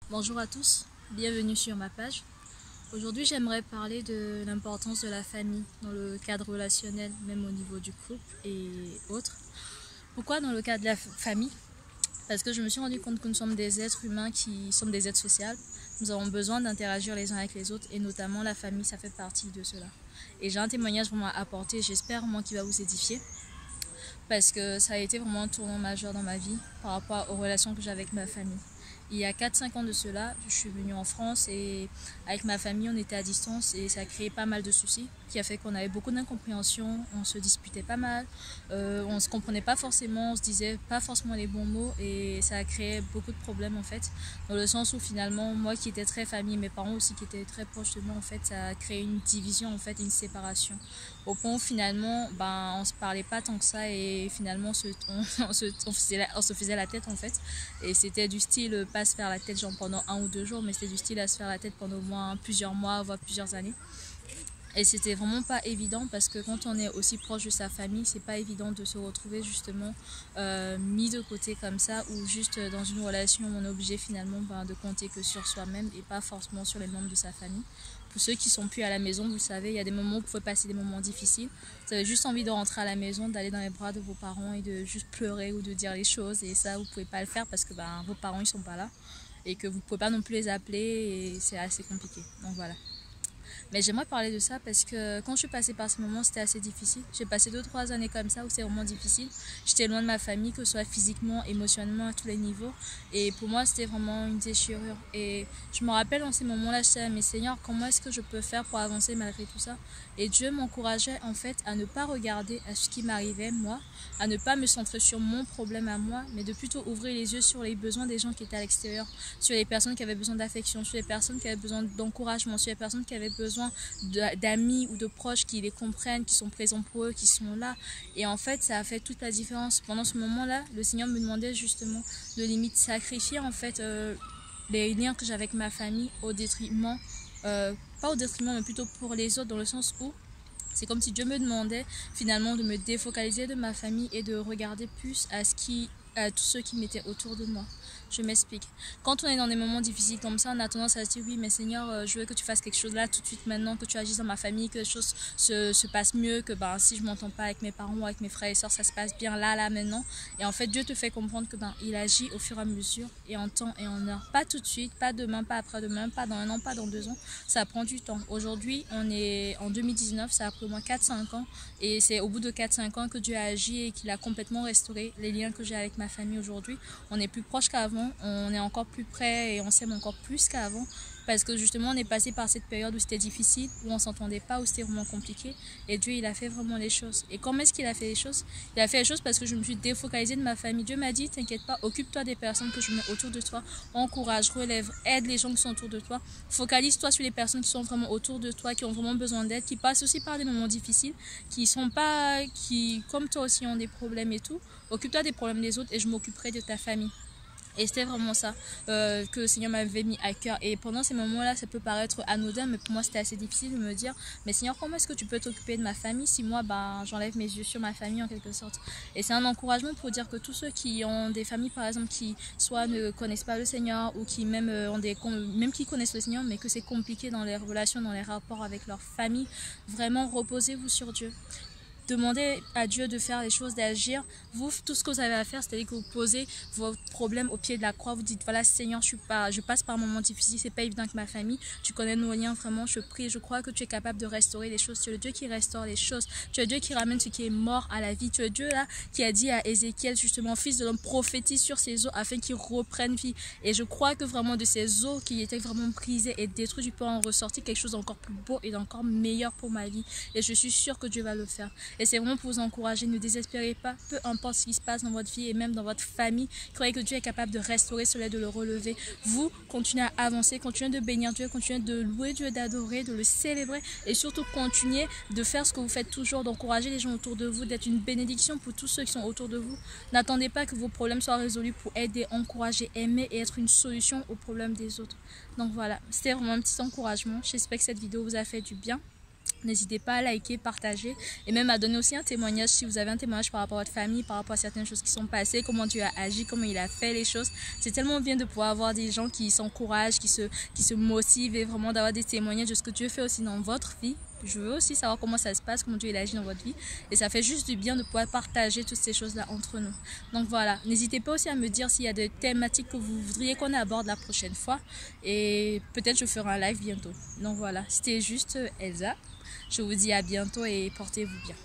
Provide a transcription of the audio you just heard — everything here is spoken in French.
Bonjour à tous, bienvenue sur ma page. Aujourd'hui, j'aimerais parler de l'importance de la famille dans le cadre relationnel, même au niveau du couple et autres. Pourquoi dans le cadre de la famille? Parce que je me suis rendu compte que nous sommes des êtres humains qui sommes des êtres sociaux. Nous avons besoin d'interagir les uns avec les autres et notamment la famille, ça fait partie de cela. Et j'ai un témoignage vraiment à apporter, j'espère vraiment qu'il va vous édifier. Parce que ça a été vraiment un tournant majeur dans ma vie par rapport aux relations que j'ai avec ma famille. Il y a 4-5 ans de cela, je suis venue en France et avec ma famille, on était à distance et ça a créé pas mal de soucis qui a fait qu'on avait beaucoup d'incompréhension, on se disputait pas mal, on se comprenait pas forcément, on se disait pas forcément les bons mots et ça a créé beaucoup de problèmes en fait, dans le sens où finalement, moi qui étais très famille, mes parents aussi qui étaient très proches de moi en fait, ça a créé une division en fait, une séparation. Au point où finalement, on se parlait pas tant que ça et finalement on se faisait la tête en fait. Et c'était du style pas se faire la tête genre pendant 1 ou 2 jours, mais c'était du style à se faire la tête pendant au moins plusieurs mois, voire plusieurs années. Et c'était vraiment pas évident parce que quand on est aussi proche de sa famille, c'est pas évident de se retrouver justement mis de côté comme ça ou juste dans une relation où on est obligé finalement de compter que sur soi-même et pas forcément sur les membres de sa famille. Pour ceux qui sont plus à la maison, vous savez, il y a des moments où vous pouvez passer des moments difficiles. Vous avez juste envie de rentrer à la maison, d'aller dans les bras de vos parents et de juste pleurer ou de dire les choses. Et ça, vous pouvez pas le faire parce que vos parents ils sont pas là et que vous pouvez pas non plus les appeler et c'est assez compliqué. Donc voilà. Mais j'aimerais parler de ça parce que quand je suis passée par ce moment, c'était assez difficile. J'ai passé 2-3 années comme ça où c'est vraiment difficile. J'étais loin de ma famille, que ce soit physiquement, émotionnellement, à tous les niveaux. Et pour moi, c'était vraiment une déchirure. Et je me rappelle en ces moments-là, je disais, mais Seigneur, comment est-ce que je peux faire pour avancer malgré tout ça? Et Dieu m'encourageait en fait à ne pas regarder à ce qui m'arrivait, moi, à ne pas me centrer sur mon problème à moi, mais de plutôt ouvrir les yeux sur les besoins des gens qui étaient à l'extérieur, sur les personnes qui avaient besoin d'affection, sur les personnes qui avaient besoin d'encouragement, sur les personnes qui avaient besoin d'amis ou de proches qui les comprennent, qui sont présents pour eux, qui sont là. Et en fait, ça a fait toute la différence. Pendant ce moment-là, le Seigneur me demandait justement de limite sacrifier en fait les liens que j'avais avec ma famille au détriment, pas au détriment, mais plutôt pour les autres, dans le sens où c'est comme si Dieu me demandait finalement de me défocaliser de ma famille et de regarder plus à tous ceux qui m'étaient autour de moi. Je m'explique. Quand on est dans des moments difficiles comme ça, on a tendance à se dire oui, mais Seigneur, je veux que tu fasses quelque chose là tout de suite maintenant, que tu agisses dans ma famille, que les choses se passent mieux, que si je m'entends pas avec mes parents ou avec mes frères et sœurs, ça se passe bien là, maintenant. Et en fait, Dieu te fait comprendre que il agit au fur et à mesure et en temps et en heure. Pas tout de suite, pas demain, pas après-demain, pas dans 1 an, pas dans 2 ans. Ça prend du temps. Aujourd'hui, on est en 2019, ça a pris au moins 4-5 ans. Et c'est au bout de 4-5 ans que Dieu a agi et qu'il a complètement restauré les liens que j'ai avec ma famille aujourd'hui. On est plus proche qu'avant, on est encore plus près et on s'aime encore plus qu'avant. Parce que justement, on est passé par cette période où c'était difficile, où on s'entendait pas, où c'était vraiment compliqué. Et Dieu, il a fait vraiment les choses. Et comment est-ce qu'il a fait les choses? Il a fait les choses parce que je me suis défocalisée de ma famille. Dieu m'a dit, t'inquiète pas, occupe-toi des personnes que je mets autour de toi. Encourage, relève, aide les gens qui sont autour de toi. Focalise-toi sur les personnes qui sont vraiment autour de toi, qui ont vraiment besoin d'aide, qui passent aussi par des moments difficiles, qui, comme toi aussi, ont des problèmes et tout. Occupe-toi des problèmes des autres et je m'occuperai de ta famille. Et c'était vraiment ça que le Seigneur m'avait mis à cœur. Et pendant ces moments-là, ça peut paraître anodin, mais pour moi, c'était assez difficile de me dire, mais Seigneur, comment est-ce que tu peux t'occuper de ma famille si moi, j'enlève mes yeux sur ma famille en quelque sorte? Et c'est un encouragement pour dire que tous ceux qui ont des familles, par exemple, qui soit ne connaissent pas le Seigneur ou qui même même qui connaissent le Seigneur, mais que c'est compliqué dans les relations, dans les rapports avec leur famille, vraiment reposez-vous sur Dieu. Demandez à Dieu de faire les choses, d'agir. Vous, tout ce que vous avez à faire, c'est-à-dire que vous posez vos problèmes au pied de la croix. Vous dites, voilà, Seigneur, je passe par un moment difficile, c'est pas évident avec ma famille. Tu connais nos liens, vraiment, je prie. Je crois que tu es capable de restaurer les choses. Tu es le Dieu qui restaure les choses. Tu es le Dieu qui ramène ce qui est mort à la vie. Tu es le Dieu là qui a dit à Ézéchiel, justement, fils de l'homme, prophétise sur ces eaux afin qu'ils reprennent vie. Et je crois que vraiment de ces eaux qui étaient vraiment brisées et détruites, tu peux en ressortir quelque chose d'encore plus beau et d'encore meilleur pour ma vie. Et je suis sûre que Dieu va le faire. Et c'est vraiment pour vous encourager, ne désespérez pas, peu importe ce qui se passe dans votre vie et même dans votre famille, croyez que Dieu est capable de restaurer cela, de le relever. Vous, continuez à avancer, continuez de bénir Dieu, continuez de louer Dieu, d'adorer, de le célébrer et surtout continuez de faire ce que vous faites toujours, d'encourager les gens autour de vous, d'être une bénédiction pour tous ceux qui sont autour de vous. N'attendez pas que vos problèmes soient résolus pour aider, encourager, aimer et être une solution aux problèmes des autres. Donc voilà, c'était vraiment un petit encouragement. J'espère que cette vidéo vous a fait du bien. N'hésitez pas à liker, partager et même à donner aussi un témoignage si vous avez un témoignage par rapport à votre famille, par rapport à certaines choses qui sont passées, comment Dieu a agi, comment il a fait les choses. C'est tellement bien de pouvoir avoir des gens qui s'encouragent, qui se motivent et vraiment d'avoir des témoignages de ce que Dieu fait aussi dans votre vie. Je veux aussi savoir comment ça se passe, comment Dieu il agit dans votre vie. Et ça fait juste du bien de pouvoir partager toutes ces choses-là entre nous. Donc voilà, n'hésitez pas aussi à me dire s'il y a des thématiques que vous voudriez qu'on aborde la prochaine fois. Et peut-être je ferai un live bientôt. Donc voilà, c'était juste Elsa. Je vous dis à bientôt et portez-vous bien.